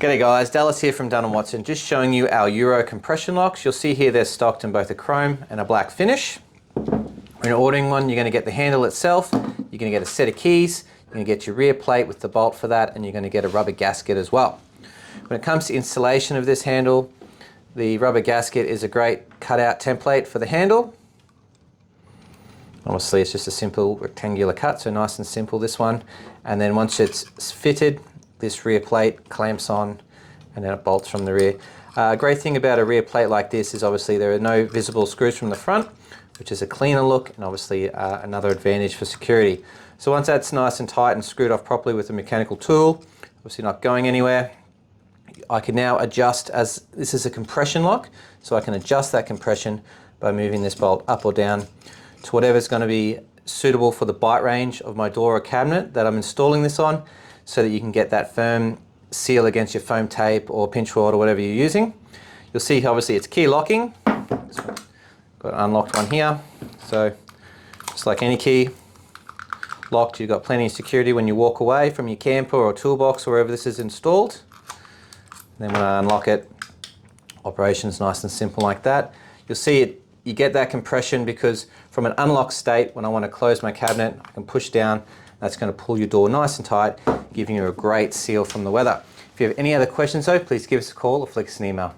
G'day guys, Dallas here from Dunn & Watson, just showing you our Euro compression locks. You'll see here they're stocked in both a chrome and a black finish. When you're ordering one, you're going to get the handle itself, you're going to get a set of keys, you're going to get your rear plate with the bolt for that, and you're going to get a rubber gasket as well. When it comes to installation of this handle, the rubber gasket is a great cutout template for the handle. Obviously it's just a simple rectangular cut, so nice and simple this one. And then once it's fitted, this rear plate clamps on and then it bolts from the rear. Great thing about a rear plate like this is obviously there are no visible screws from the front, which is a cleaner look and obviously another advantage for security. So once that's nice and tight and screwed off properly with a mechanical tool, obviously not going anywhere, I can now adjust, as this is a compression lock, so I can adjust that compression by moving this bolt up or down to whatever's going to be suitable for the bite range of my door or cabinet that I'm installing this on, so that you can get that firm seal against your foam tape or pinch rod or whatever you're using. You'll see obviously it's key locking. Got an unlocked one here, so just like any key locked, you've got plenty of security when you walk away from your camper or toolbox or wherever this is installed. And then when I unlock it, operation's nice and simple like that. You'll see it, you get that compression because from an unlocked state, when I want to close my cabinet, I can push down. That's going to pull your door nice and tight, giving you a great seal from the weather. If you have any other questions though, please give us a call or flick us an email.